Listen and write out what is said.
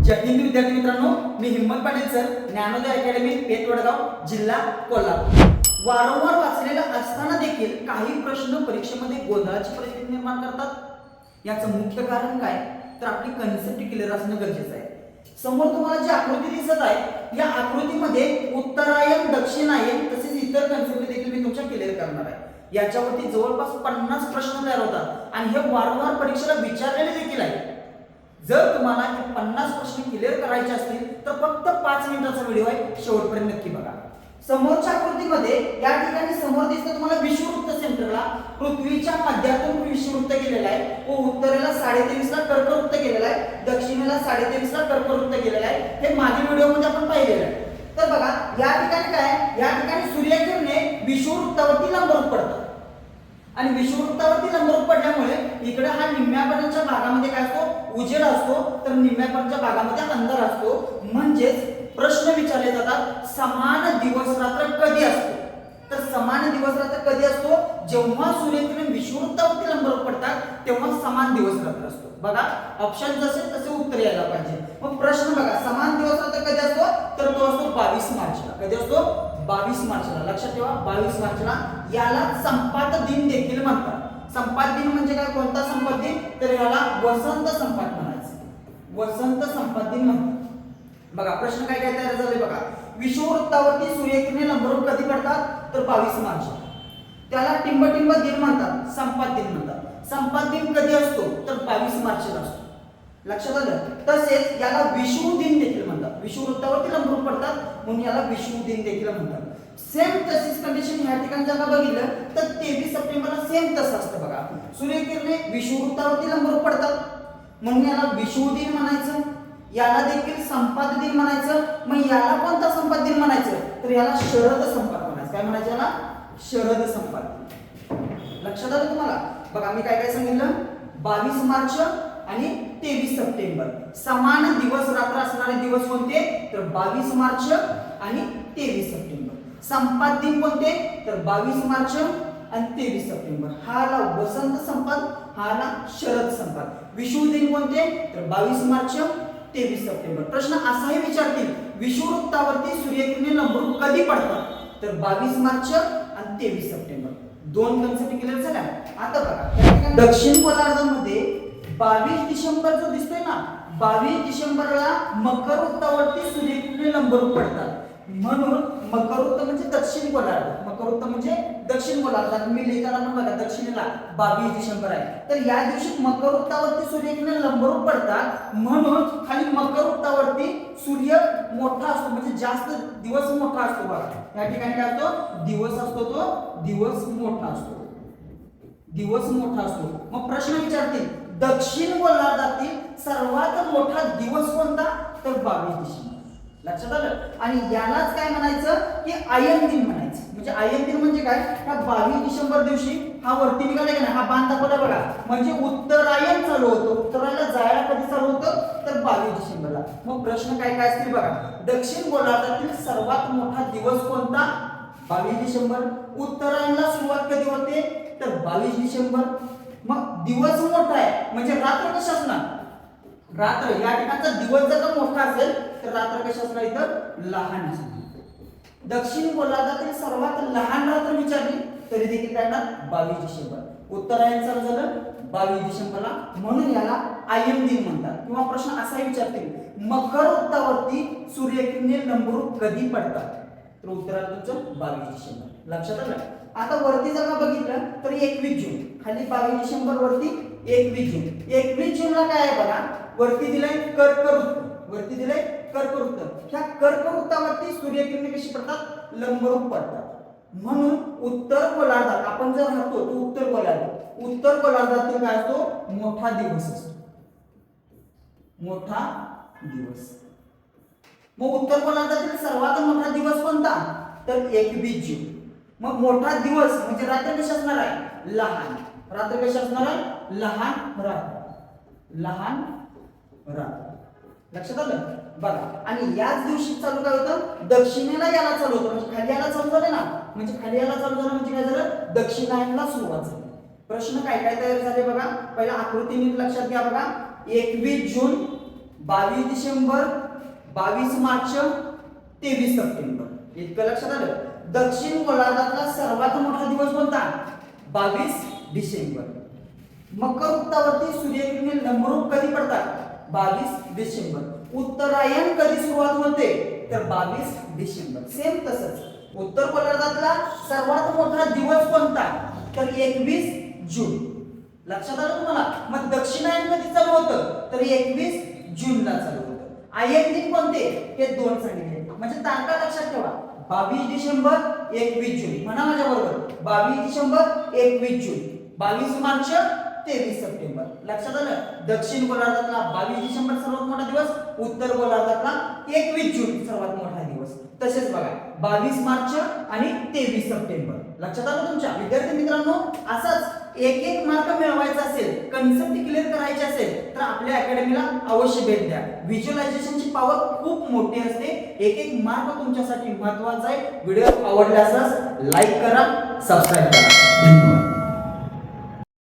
जय हिंद विद्यार्थी मित्रांनो, मी हिम्मत पाटील सर, ज्ञानोदय अकॅडमी, पेठ वडगाव, जिल्हा कोल्हापूर. वारंवार वाचलेलं असताना देखील काही प्रश्न परीक्षेमध्ये गोंधळाची परिस्थिती निर्माण करतात. याचं मुख्य कारण काय, तर आपली कन्सेप्ट क्लिअर असणं गरजेचं आहे. समोर तुम्हाला जी आकृती दिसत आहे, या आकृतीमध्ये उत्तरायण, दक्षिणायन तसेच इतर कन्सेप्ट देखील मी तुमच्या क्लिअर करणार आहे. याच्यावरती जवळपास 50 प्रश्न तयार होतात आणि हे वारंवार परीक्षेला विचारलेले देखील आहे. जर तुम्हाला हे 50 प्रश्न क्लिअर करायचे असतील तर फक्त 5 मिनिटाचा व्हिडिओ आहे, शेवटपर्यंत नक्की बघा. समोरच्या आकृतीमध्ये या ठिकाणी समोर दिसतं तुम्हाला विषुववृत्त सेंटरला पृथ्वीच्या मध्यातून विषुववृत्त केलेला आहे व उत्तरेला 23.5 ला कर्कवृत्त केलेला आहे, दक्षिणेला 23.5 ला कर्कवृत्त केलेला आहे. हे मागील व्हिडिओमध्ये आपण पाहिलेलं आहे. तर बघा या ठिकाणी काय, या ठिकाणी सूर्यकिरणे विषुववृत्तावरती लंबरूप पडतात आणि विषुववृत्तावरती लंबरूप पडल्यामुळे इकडे हा निम्म्यापर्यंतच्या भागामध्ये काय असतो, उजेड असतो, तर निम्म्यापर्यंतच्या भागामध्ये अंधार असतो. म्हणजेच प्रश्न विचारले जातात, समान दिवस रात्र कधी असतो. तर समान दिवस रात्र कधी असतो, जेव्हा सूर्यकिरण विषुववृत्तावरती लंबरूप पडतात तेव्हा समान दिवस रात्र असतो. बघा ऑप्शन जसे तसे उत्तर यायला पाहिजे. मग प्रश्न बघा, समान दिवस रात्र कधी असतो, तर तो असतो 22 मार्चला. कधी असतो, 22 मार्चला. लक्षात ठेवा 22 मार्चला. याला संपात दिन देखील म्हणतात. संपात दिन म्हणजे काय, कोणता संपात दिन, तर याला वसंत संपात म्हणायचं. वसंत संपात दिन म्हणतात. बघा प्रश्न काय काय तयार झाले बघा. विषुववृत्तावरती सूर्यकिरणे लंबरूप कधी पडतात, तर 22 मार्च. त्याला टिंबटिंब दिन म्हणतात, संपात दिन म्हणतात. संपात दिन कधी असतो, तर 22 मार्चला असतो. लक्षात आलं. तसेच याला विषुव दिन देखील म्हणतात. विषुववृत्तावरती लंबरूप पडतात म्हणून याला विषुव दिन देखील म्हणतात. सेम तशीच कंडिशन ह्या ठिकाणी जर का बघितलं तर 23 सप्टेंबरला सेम तसं असतं. बघा सूर्यकिरणे विषुववृत्तावरती लंबरूप पडतात म्हणून याला विषुव दिन म्हणायचं, याला देखील संपात दिन म्हणायचं. मग याला कोणता संपात दिन म्हणायचं, तर याला शरद संपात म्हणायचं. काय म्हणायचं याला, शरद संपात. लक्षात आलं तुम्हाला. बघा मी काय काय सांगितलं, 22 मार्च आणि 23 सप्टेंबर समान दिवस रात्र असणारे दिवस कोणते, तर 22 मार्च आणि 23 सप्टेंबर. संपात दिन कोणते, तर 22 मार्च आणि 23 सप्टेंबर. हा आला वसंत संपात, हा आला शरद संपात. विषुव दिन कोणते, तर 22 मार्च 23 सप्टेंबर. प्रश्न असाही विचारतील, विषुववृत्तावरती सूर्यकिरणे लंबरूप कधी पडतात, तर 22 मार्च आणि 23 सप्टेंबर. दोन कन्सेप्ट क्लिअर झाल्या. आता बघा दक्षिण गोलार्धामध्ये 22 डिसेंबर जो दिसतोय ना, 22 डिसेंबरला मकर वृत्तावरती सूर्यकिरणे लंबरूप पडतात. म्हणून मकर वृत्त म्हणजे दक्षिण गोलार्ध, मकर वृत्त म्हणजे दक्षिण गोलार्धात. मी लिहिताना पण बघा दक्षिणेला 22 डिसेंबर आहे. तर या दिवशी मकर वृत्तावरती सूर्यकिरणे लंबरूप पडतात म्हणून खाली मकर वृत्तावरती सूर्य मोठा असतो, म्हणजे जास्त दिवस मोठा असतो. बघा या ठिकाणी काय असतो, दिवस असतो, तो दिवस मोठा असतो, दिवस मोठा असतो. मग प्रश्न विचारतील, दक्षिण गोलार्धातील सर्वात मोठा दिवस कोणता, तर 22 डिसेंबर. लक्षात आलं. आणि यालाच काय म्हणायचं, की आयन दिन म्हणायचं. म्हणजे आयन दिन म्हणजे काय, हा 22 डिसेंबर दिवशी हा वरती निघाला की नाही, हा बाण दाखवला बघा, म्हणजे उत्तरायण चालू होतो. उत्तरायणला जायला कधी चालू होतं, तर 22 डिसेंबरला. मग प्रश्न काय काय असतील बघा, दक्षिण गोलार्धातील सर्वात मोठा दिवस कोणता, 22 डिसेंबर. उत्तरायणला सुरुवात कधी होते, तर 22 डिसेंबर. मग दिवस मोठा आहे म्हणजे रात्र कशी असणार, रात्र या ठिकाणचा दिवस जर का मोठा असेल तर रात्र कशी असणार, इथं लहान असणार. दक्षिण गोलार्धातील सर्वात लहान रात्र विचारली तरी देखील काय ना, 22 डिसेंबर. उत्तरायण चालू झालं 22 डिसेंबरला म्हणून याला आयन दिन म्हणतात. किंवा प्रश्न असाही विचारतील, मकर वृत्तावरती सूर्यकिरणे लंबरूप कधी पडतात, तर उत्तर आलं तुमचं 22 डिसेंबर. लक्षात आलं. आता वरती जर का बघितलं तर 21 जून, खाली 22 डिसेंबर वरती 21 जून. 21 जूनला काय आहे बघा, वरती दिलंय कर्कवृत्त, वरती दिलंय कर्कवृत्त. ह्या कर्कवृत्तावरती सूर्यकिरणे कशी पडतात, लंबरूप पडतात. म्हणून उत्तर गोलार्धात आपण जर राहतो तो उत्तर गोलार्ध, उत्तर गोलार्धातील काय असतो, मोठा दिवस असतो, मोठा दिवस. मग उत्तर गोलार्धातील सर्वात मोठा दिवस कोणता, तर 21 जून. मग मोठा दिवस म्हणजे रात्र कशी असणार आहे, लहान. रात्र कशी असणार आहे, लहान रात्र, लहान रात्र. लक्षात आलं. बघा आणि याच दिवशी चालू काय होतं, दक्षिणेला याला चालू होतं, म्हणजे खाली याला चालू झालं ना, म्हणजे खाली याला चालू झालं म्हणजे काय झालं, दक्षिणायनला सुरुवात झाली. प्रश्न काय काय तयार झाले बघा. पहिला आकृती नीट लक्षात घ्या बघा. 21 जून 22 डिसेंबर, 22 मार्च, 23 सप्टेंबर. इतकं लक्षात आलं. दक्षिण गोलार्धातला सर्वात मोठा दिवस कोणता? 22 डिसेंबर. मकर वृत्तावरती सूर्यकिरणे लंबरूप कधी पडतात? 22 डिसेंबर. उत्तरायण कधी सुरुवात होते? तर 22 डिसेंबर. सेम तसंच उत्तर गोलार्धातला सर्वात मोठा दिवस कोणता? तर 21 जून. लक्षात आलं तुम्हाला? मग दक्षिणायन कधी चालू होतं? तर 21 जूनला चालू होतं. आयन दिन कोणते? हे दोन सांगितले. म्हणजे तारखा लक्षात ठेवा. 22 डिसेंबर, 21 जून. म्हणा माझ्या बरोबर. 22 डिसेंबर, 21 जून. 22 मार्च, 23 सप्टेंबर. लक्षात आलं? दक्षिण गोलार्धातला 22 डिसेंबर सर्वात मोठा दिवस, उत्तर गोलार्धातला 21 जून सर्वात मोठा दिवस. तसेच बघा 22 मार्च आणि 23 सप्टेंबर. लक्षात आलं तुमच्या? विद्यार्थी मित्रांनो, असाच एक एक मार्क मिळवायचा असेल, कन्सेप्ट क्लिअर करायचे असेल तर आपल्या अकॅडमीला अवश्य भेट द्या. व्हिज्युअलायझेशनची पॉवर खूप मोठी असते. एक एक मार्क तुमच्यासाठी महत्त्वाचा आहे. व्हिडिओ आवडल्यास लाईक करा, सबस्क्राईब करा. धन्यवाद.